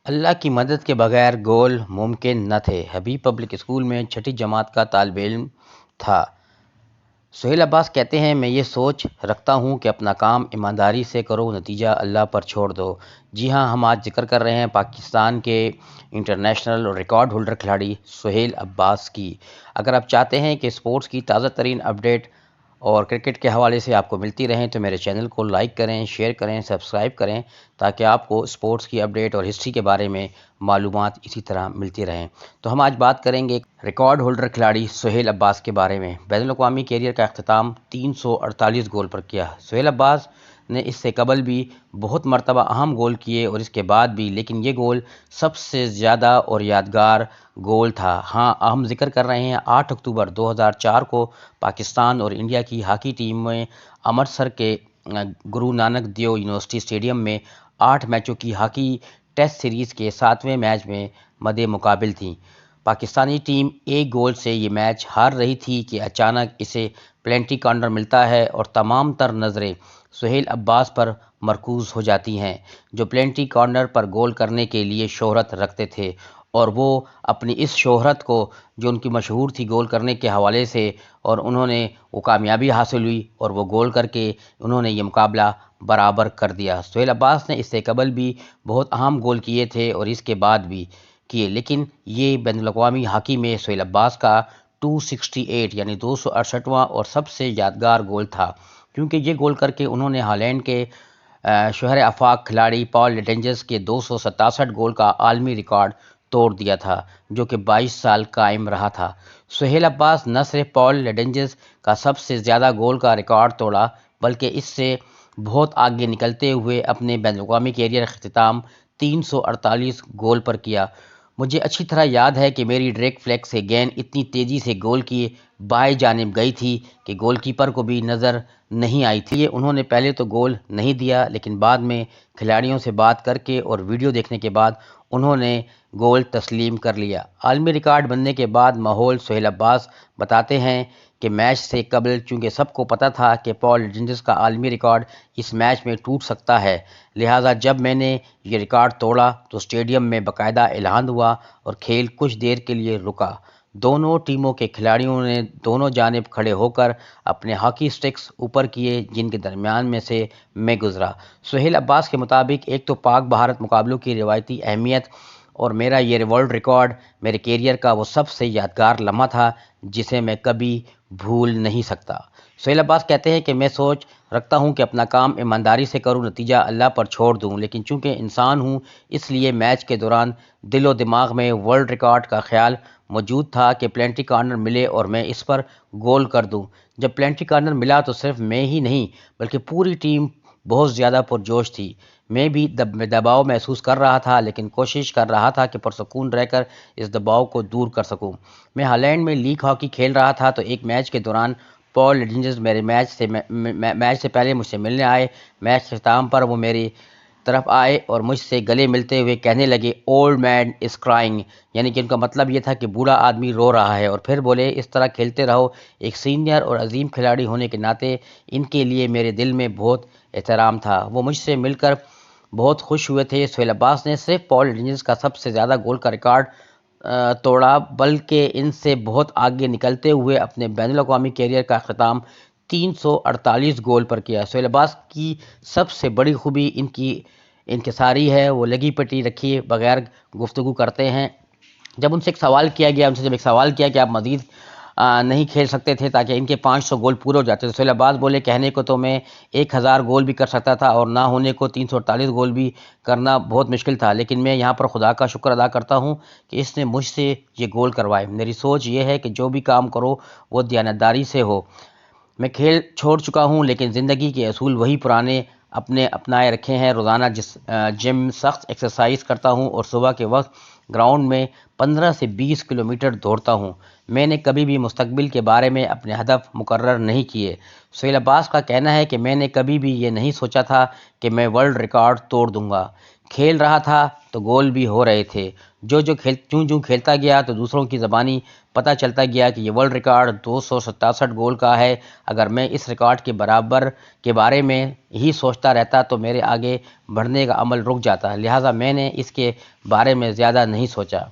اللہ کی مدد کے بغیر گول ممکن نہ تھے۔ حبیب پبلک اسکول میں چھٹی جماعت کا طالب علم تھا۔ سہیل عباس کہتے ہیں، میں یہ سوچ رکھتا ہوں کہ اپنا کام ایمانداری سے کرو، نتیجہ اللہ پر چھوڑ دو۔ جی ہاں، ہم آج ذکر کر رہے ہیں پاکستان کے انٹرنیشنل اور ریکارڈ ہولڈر کھلاڑی سہیل عباس کی۔ اگر آپ چاہتے ہیں کہ اسپورٹس کی تازہ ترین اپڈیٹ اور کرکٹ کے حوالے سے آپ کو ملتی رہیں تو میرے چینل کو لائک کریں، شیئر کریں، سبسکرائب کریں تاکہ آپ کو اسپورٹس کی اپڈیٹ اور ہسٹری کے بارے میں معلومات اسی طرح ملتی رہیں۔ تو ہم آج بات کریں گے ریکارڈ ہولڈر کھلاڑی سہیل عباس کے بارے میں۔ بین الاقوامی کیریئر کا اختتام 348 گول پر کیا۔ سہیل عباس نے اس سے قبل بھی بہت مرتبہ اہم گول کیے اور اس کے بعد بھی، لیکن یہ گول سب سے زیادہ اور یادگار گول تھا۔ ہاں، ہم ذکر کر رہے ہیں 8 اکتوبر 2004 کو پاکستان اور انڈیا کی ہاکی ٹیم میں امرتسر کے گرو نانک دیو یونیورسٹی اسٹیڈیم میں 8 میچوں کی ہاکی ٹیسٹ سیریز کے 7ویں میچ میں مد مقابل تھی۔ پاکستانی ٹیم ایک گول سے یہ میچ ہار رہی تھی کہ اچانک اسے پلنٹی کارنر ملتا ہے اور تمام تر نظریں سہیل عباس پر مرکوز ہو جاتی ہیں، جو پلنٹی کارنر پر گول کرنے کے لیے شہرت رکھتے تھے، اور وہ اپنی اس شہرت کو جو ان کی مشہور تھی گول کرنے کے حوالے سے، اور انہوں نے وہ کامیابی حاصل ہوئی اور وہ گول کر کے انہوں نے یہ مقابلہ برابر کر دیا۔ سہیل عباس نے اس سے قبل بھی بہت اہم گول کیے تھے اور اس کے بعد بھی کیے، لیکن یہ بین الاقوامی ہاکی میں سہیل عباس کا 268 یعنی 268واں اور سب سے یادگار گول تھا، کیونکہ یہ گول کر کے انہوں نے ہالینڈ کے شہر آفاق کھلاڑی پال لیڈنجز کے 267 گول کا عالمی ریکارڈ توڑ دیا تھا، جو کہ 22 سال قائم رہا تھا۔ سہیل عباس نہ صرف پال لیڈنجز کا سب سے زیادہ گول کا ریکارڈ توڑا، بلکہ اس سے بہت آگے نکلتے ہوئے اپنے بین الاقوامی کیریئر اختتام 348 گول پر کیا۔ مجھے اچھی طرح یاد ہے کہ میری ڈریگ فلیگ سے گیند اتنی تیزی سے گول کی بائیں جانب گئی تھی کہ گول کیپر کو بھی نظر نہیں آئی تھی۔ یہ انہوں نے پہلے تو گول نہیں دیا، لیکن بعد میں کھلاڑیوں سے بات کر کے اور ویڈیو دیکھنے کے بعد انہوں نے گول تسلیم کر لیا۔ عالمی ریکارڈ بننے کے بعد ماحول سہیل عباس بتاتے ہیں کہ میچ سے قبل چونکہ سب کو پتہ تھا کہ پال لیڈنجز کا عالمی ریکارڈ اس میچ میں ٹوٹ سکتا ہے، لہٰذا جب میں نے یہ ریکارڈ توڑا تو اسٹیڈیم میں باقاعدہ اعلان ہوا اور کھیل کچھ دیر کے لیے رکا۔ دونوں ٹیموں کے کھلاڑیوں نے دونوں جانب کھڑے ہو کر اپنے ہاکی اسٹکس اوپر کیے، جن کے درمیان میں سے میں گزرا۔ سہیل عباس کے مطابق، ایک تو پاک بھارت مقابلوں کی روایتی اہمیت اور میرا یہ ورلڈ ریکارڈ میرے کیریئر کا وہ سب سے یادگار لمحہ تھا جسے میں کبھی بھول نہیں سکتا۔ سہیل عباس کہتے ہیں کہ میں سوچ رکھتا ہوں کہ اپنا کام ایمانداری سے کروں، نتیجہ اللہ پر چھوڑ دوں، لیکن چونکہ انسان ہوں اس لیے میچ کے دوران دل و دماغ میں ورلڈ ریکارڈ کا خیال موجود تھا کہ پلنٹی کارنر ملے اور میں اس پر گول کر دوں۔ جب پلنٹی کارنر ملا تو صرف میں ہی نہیں بلکہ پوری ٹیم بہت زیادہ پرجوش تھی۔ میں بھی دباؤ محسوس کر رہا تھا، لیکن کوشش کر رہا تھا کہ پرسکون رہ کر اس دباؤ کو دور کر سکوں۔ میں ہالینڈ میں لیگ ہاکی کھیل رہا تھا تو ایک میچ کے دوران پال لیڈنجز میرے میچ سے پہلے مجھ سے ملنے آئے۔ میچ کے اختتام پر وہ میری طرف آئے اور مجھ سے گلے ملتے ہوئے کہنے لگے، اولڈ مین از کرائنگ، یعنی کہ ان کا مطلب یہ تھا کہ بوڑھا آدمی رو رہا ہے، اور پھر بولے، اس طرح کھیلتے رہو۔ ایک سینئر اور عظیم کھلاڑی ہونے کے ناطے ان کے لیے میرے دل میں بہت احترام تھا۔ وہ مجھ سے مل کر بہت خوش ہوئے تھے۔ سہیل عباس نے صرف پال لیڈنجز کا سب سے زیادہ گول کا ریکارڈ توڑا، بلکہ ان سے بہت آگے نکلتے ہوئے اپنے بین الاقوامی کیریئر کا اختتام 348 گول پر کیا۔ سہیل عباس کی سب سے بڑی خوبی ان کی انکساری ہے، وہ لگی پٹی رکھیے بغیر گفتگو کرتے ہیں۔ جب ان سے ایک سوال کیا گیا کہ آپ مزید نہیں کھیل سکتے تھے تاکہ ان کے 500 گول پورے ہو جاتے، تو سہیل عباس بولے، کہنے کو تو میں 1000 گول بھی کر سکتا تھا اور نہ ہونے کو 348 گول بھی کرنا بہت مشکل تھا، لیکن میں یہاں پر خدا کا شکر ادا کرتا ہوں کہ اس نے مجھ سے یہ گول کروائے۔ میری سوچ یہ ہے کہ جو بھی کام کرو وہ دیانتداری سے ہو۔ میں کھیل چھوڑ چکا ہوں، لیکن زندگی کے اصول وہی پرانے اپنائے رکھے ہیں۔ روزانہ جم سخت ایکسرسائز کرتا ہوں اور صبح کے وقت گراؤنڈ میں 15 سے 20 کلومیٹر دوڑتا ہوں۔ میں نے کبھی بھی مستقبل کے بارے میں اپنے ہدف مقرر نہیں کیے۔ سہیل عباس کا کہنا ہے کہ میں نے کبھی بھی یہ نہیں سوچا تھا کہ میں ورلڈ ریکارڈ توڑ دوں گا، کھیل رہا تھا تو گول بھی ہو رہے تھے۔ جو کھیلتا گیا تو دوسروں کی زبانی پتہ چلتا گیا کہ یہ ورلڈ ریکارڈ 267 گول کا ہے۔ اگر میں اس ریکارڈ کے بارے میں ہی سوچتا رہتا تو میرے آگے بڑھنے کا عمل رک جاتا، لہٰذا میں نے اس کے بارے میں زیادہ نہیں سوچا۔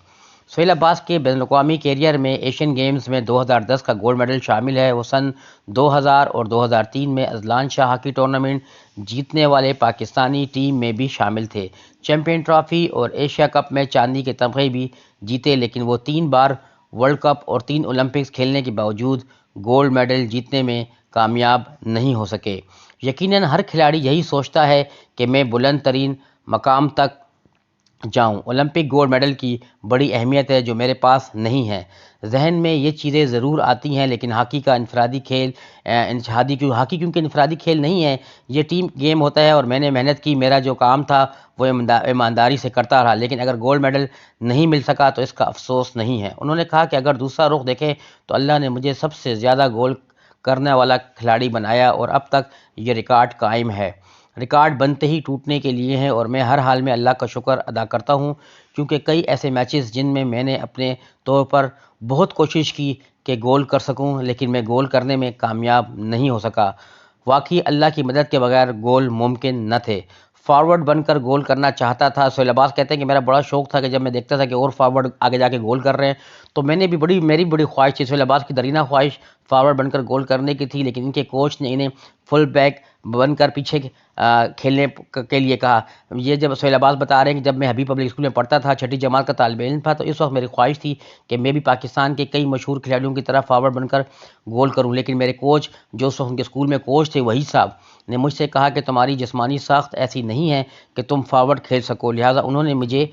سہیل عباس کے بین الاقوامی کیریئر میں ایشین گیمز میں 2010 کا گولڈ میڈل شامل ہے۔ وہ سن 2000 اور 2003 میں اذلان شاہ ہاکی ٹورنامنٹ جیتنے والے پاکستانی ٹیم میں بھی شامل تھے۔ چیمپئن ٹرافی اور ایشیا کپ میں چاندی کے تمغے بھی جیتے، لیکن وہ 3 بار ورلڈ کپ اور 3 اولمپکس کھیلنے کے باوجود گولڈ میڈل جیتنے میں کامیاب نہیں ہو سکے۔ یقیناً ہر کھلاڑی یہی سوچتا ہے کہ میں بلند ترین مقام تک جاؤں۔ اولمپک گولڈ میڈل کی بڑی اہمیت ہے جو میرے پاس نہیں ہے۔ ذہن میں یہ چیزیں ضرور آتی ہیں، لیکن ہاکی کیونکہ انفرادی کھیل نہیں ہے، یہ ٹیم گیم ہوتا ہے اور میں نے محنت کی، میرا جو کام تھا وہ ایمانداری سے کرتا رہا، لیکن اگر گولڈ میڈل نہیں مل سکا تو اس کا افسوس نہیں ہے۔ انہوں نے کہا کہ اگر دوسرا رخ دیکھیں تو اللہ نے مجھے سب سے زیادہ گول کرنے والا کھلاڑی بنایا اور اب تک یہ ریکارڈ قائم ہے۔ ریکارڈ بنتے ہی ٹوٹنے کے لیے ہیں اور میں ہر حال میں اللہ کا شکر ادا کرتا ہوں، کیونکہ کئی ایسے میچز جن میں نے اپنے طور پر بہت کوشش کی کہ گول کر سکوں، لیکن میں گول کرنے میں کامیاب نہیں ہو سکا۔ واقعی اللہ کی مدد کے بغیر گول ممکن نہ تھے۔ فارورڈ بن کر گول کرنا چاہتا تھا۔ سہیل عباس کہتے ہیں کہ میرا بڑا شوق تھا کہ جب میں دیکھتا تھا کہ اور فارورڈ آگے جا کے گول کر رہے ہیں تو میری بڑی خواہش تھی، سہیل عباس کی درینہ خواہش فارورڈ بن کر گول کرنے کی تھی، لیکن ان کے کوچ نے انہیں فل بیک بن کر پیچھے کھیلنے کے لیے کہا۔ یہ جب سہیل عباس بتا رہے ہیں کہ جب میں حبیب پبلک اسکول میں پڑھتا تھا، 6ٹھی جماعت کا طالب علم تھا، تو اس وقت میری خواہش تھی کہ میں بھی پاکستان کے کئی مشہور کھلاڑیوں کی طرح فارورڈ بن کر گول کروں، لیکن میرے کوچ جو اس وقت ان کے اسکول میں کوچ تھے وہی صاحب نے مجھ سے کہا کہ تمہاری جسمانی ساخت ایسی نہیں ہے کہ تم فارورڈ کھیل سکو، لہٰذا انہوں نے مجھے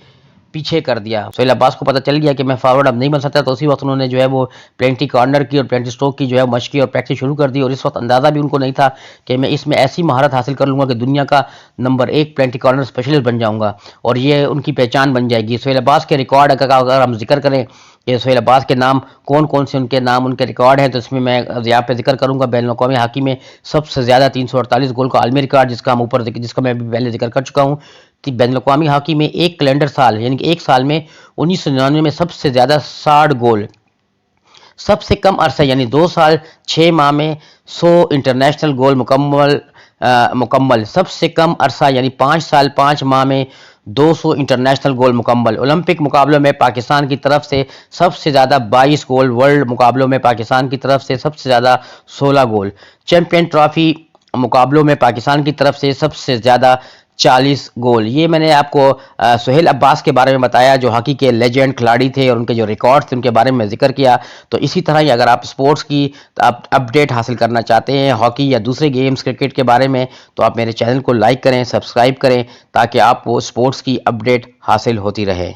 پیچھے کر دیا۔ سہیل عباس کو پتہ چل گیا کہ میں فارورڈ اب نہیں بن سکتا، تو اسی وقت انہوں نے جو ہے وہ پلینٹی کارنر کی اور پلینٹی سٹروک کی جو ہے مشق کی اور پریکٹس شروع کر دی، اور اس وقت اندازہ بھی ان کو نہیں تھا کہ میں اس میں ایسی مہارت حاصل کر لوں گا کہ دنیا کا نمبر 1 پلینٹی کارنر اسپیشلسٹ بن جاؤں گا اور یہ ان کی پہچان بن جائے گی۔ سہیل عباس کے ریکارڈ کا اگر ہم ذکر کریں کہ سہیل عباس کے نام کون سے ان کے ریکارڈ ہیں، تو اس میں یہاں پہ ذکر کروں گا بین الاقوامی ہاکی میں سب سے زیادہ 348 گول کا عالمی ریکارڈ، جس کا میں بھی پہلے ذکر کر چکا ہوں۔ بین الاقوامی ہاکی میں ایک کیلنڈر سال یعنی کہ ایک سال میں 1999 میں سب سے زیادہ 60 گول، سب سے کم عرصہ یعنی 2 سال 6 ماہ میں 100 انٹرنیشنل گول مکمل، سب سے کم عرصہ یعنی 5 سال 5 ماہ میں 200 انٹرنیشنل گول مکمل۔ اولمپک مقابلوں میں پاکستان کی طرف سے سب سے زیادہ 22 گول، ورلڈ مقابلوں میں پاکستان کی طرف سے سب سے زیادہ 16 گول، چیمپئن ٹرافی مقابلوں میں پاکستان کی طرف سے سب سے زیادہ 40 گول۔ یہ میں نے آپ کو سہیل عباس کے بارے میں بتایا جو ہاکی کے لیجنڈ کھلاڑی تھے اور ان کے جو ریکارڈ تھے ان کے بارے میں ذکر کیا۔ تو اسی طرح ہی اگر آپ سپورٹس کی اپڈیٹ حاصل کرنا چاہتے ہیں ہاکی یا دوسرے گیمز کرکٹ کے بارے میں، تو آپ میرے چینل کو لائک کریں، سبسکرائب کریں تاکہ آپ کو سپورٹس کی اپڈیٹ حاصل ہوتی رہے۔